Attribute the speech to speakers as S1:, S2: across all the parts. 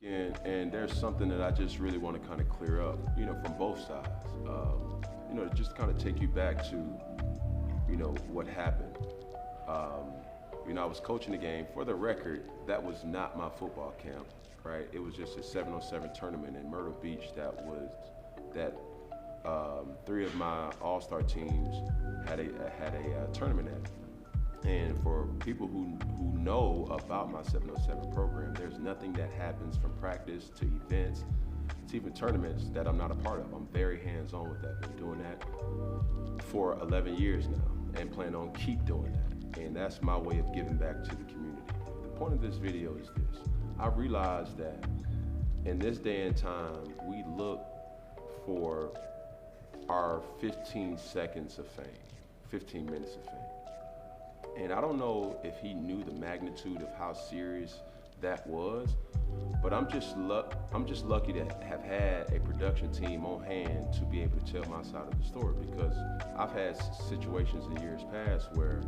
S1: And there's something that I just really want to kind of clear up, from both sides. To just kind of take you back to, what happened. Um, I was coaching the game. For the record, that was not my football camp, right? It was just a 7-on-7 tournament in Myrtle Beach that three of my all-star teams had a tournament at. And for people who know about my 707 program, there's nothing that happens from practice to events to even tournaments that I'm not a part of. I'm very hands-on with that. Been doing that for 11 years now and plan on keep doing that. And that's my way of giving back to the community. The point of this video is this. I realized that in this day and time, we look for our 15 seconds of fame, 15 minutes of fame. And I don't know if he knew the magnitude of how serious that was, but I'm just lucky to have had a production team on hand to be able to tell my side of the story, because I've had situations in years past where,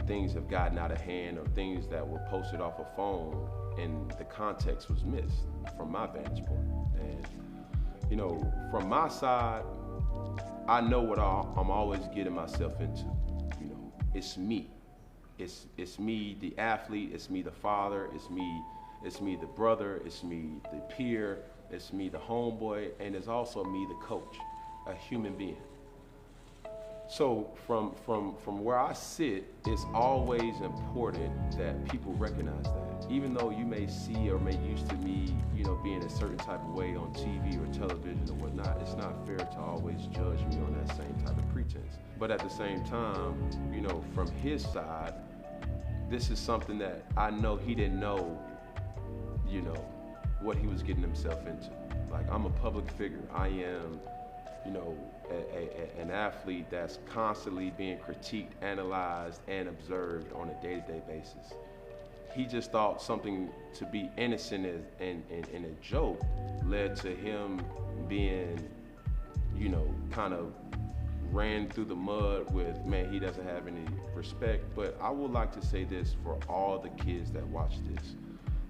S1: things have gotten out of hand, or things that were posted off a phone and the context was missed from my vantage point. And, from my side, I know what I'm always getting myself into. It's me. It's me, the athlete. It's me, the father. It's me, the brother. It's me, the peer. It's me, the homeboy, and it's also me, the coach, a human being. So from where I sit, it's always important that people recognize that. Even though you may see or may used to me, being a certain type of way on TV or television or whatnot, it's not fair to always judge me on that same type of pretense. But at the same time, from his side, this is something that I know he didn't know, what he was getting himself into. Like, I'm a public figure. I am, an athlete that's constantly being critiqued, analyzed, and observed on a day-to-day basis. He just thought something to be innocent and a joke led to him being, kind of ran through the mud with, man, he doesn't have any respect. But I would like to say this for all the kids that watch this.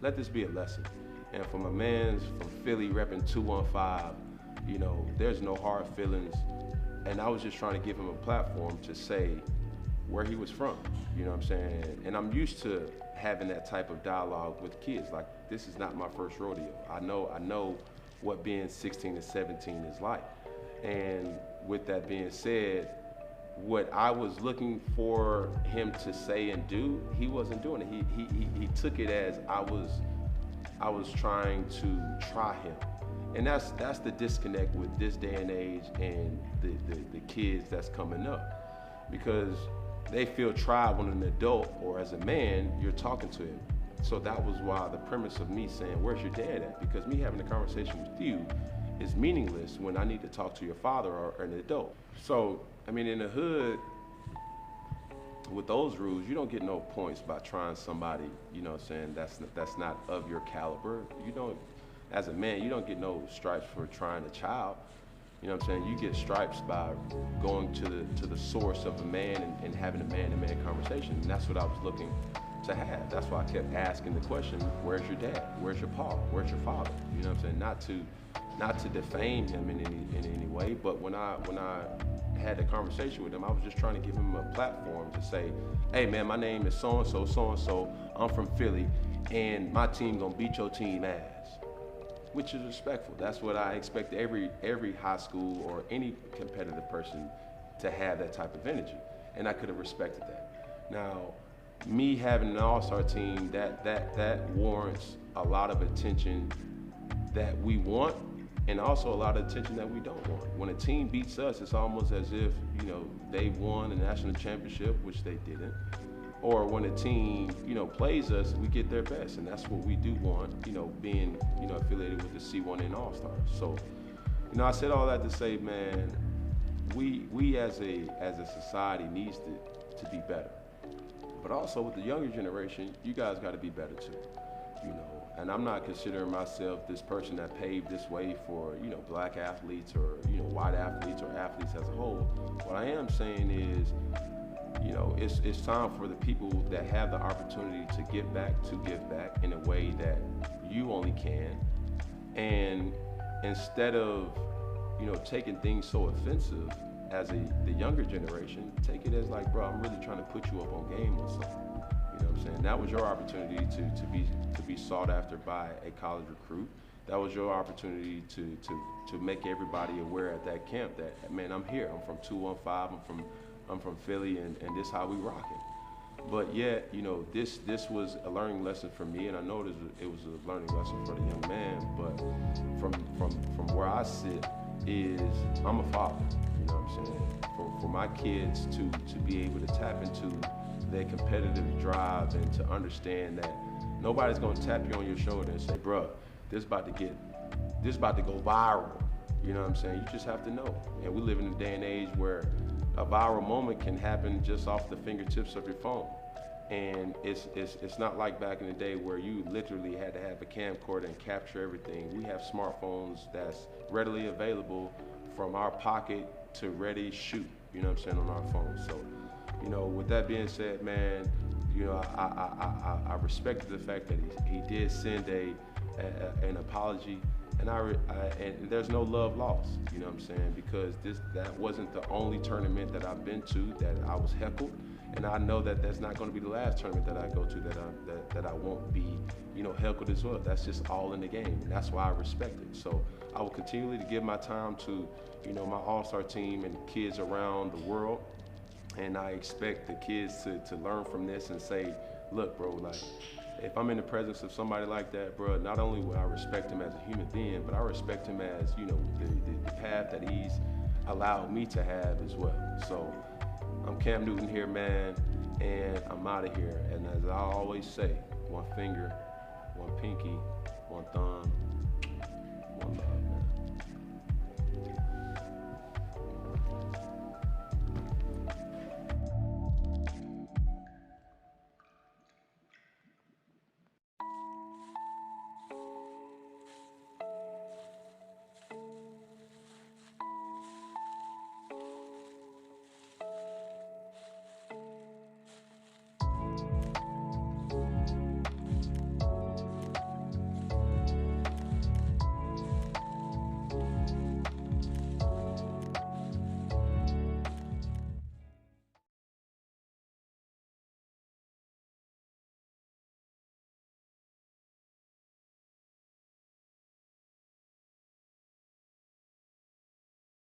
S1: Let this be a lesson. And from a man from Philly repping 215, there's no hard feelings. And I was just trying to give him a platform to say where he was from, you know what I'm saying? And I'm used to having that type of dialogue with kids. Like, this is not my first rodeo. I know what being 16 and 17 is like. And with that being said, what I was looking for him to say and do, he wasn't doing it. He took it as I was trying to try him. And that's the disconnect with this day and age and the kids that's coming up, because they feel tried when an adult or as a man you're talking to him. So that was why the premise of me saying, where's your dad at? Because me having a conversation with you is meaningless when I need to talk to your father or an adult. So, in the hood, with those rules, you don't get no points by trying somebody, that's not of your caliber. As a man, you don't get no stripes for trying a child. You get stripes by going to the source of a man and having a man-to-man conversation. And that's what I was looking to have. That's why I kept asking the question, where's your dad? Where's your pa? Where's your father? Not to defame him in any way, but when I had a conversation with him, I was just trying to give him a platform to say, hey man, my name is so-and-so, I'm from Philly, and my team gonna beat your team ass. Which is respectful. That's what I expect every high school or any competitive person to have, that type of energy. And I could have respected that. Now, me having an all-star team, that warrants a lot of attention that we want, and also a lot of attention that we don't want. When a team beats us, it's almost as if, they won a national championship, which they didn't. Or when a team, plays us, we get their best, and that's what we do want, being, affiliated with the C1N All-Stars. So, I said all that to say, man, we as a society needs to be better. But also with the younger generation, you guys got to be better too, And I'm not considering myself this person that paved this way for, black athletes or, white athletes or athletes as a whole. What I am saying is, it's time for the people that have the opportunity to give back in a way that you only can. And instead of, taking things so offensive as the younger generation, take it as like, bro, I'm really trying to put you up on game or something. You know what I'm saying? That was your opportunity to be sought after by a college recruit. That was your opportunity to make everybody aware at that camp that, man, I'm here. I'm from 215. I'm from Philly, and this how we rocking. But yet, this was a learning lesson for me, and I know it was a learning lesson for the young man. But from where I sit, is I'm a father. You know what I'm saying? For my kids to be able to tap into their competitive drive and to understand that nobody's gonna tap you on your shoulder and say, bruh, this about to go viral. You know what I'm saying? You just have to know. And we live in a day and age where a viral moment can happen just off the fingertips of your phone. And it's not like back in the day where you literally had to have a camcorder and capture everything. We have smartphones that's readily available from our pocket to ready shoot, you know what I'm saying, on our phone. So, with that being said, man, I respected the fact that he did send an apology, and and there's no love lost, you know what I'm saying, because that wasn't the only tournament that I've been to that I was heckled, and I know that that's not going to be the last tournament that I go to that I won't be, heckled as well. That's just all in the game, and that's why I respect it. So I will continually to give my time to, my all-star team and kids around the world. And I expect the kids to learn from this and say, look, bro, like, if I'm in the presence of somebody like that, bro, not only will I respect him as a human being, but I respect him as, the path that he's allowed me to have as well. So I'm Cam Newton here, man, and I'm out of here. And as I always say, one finger, one pinky, one thumb, one love, man.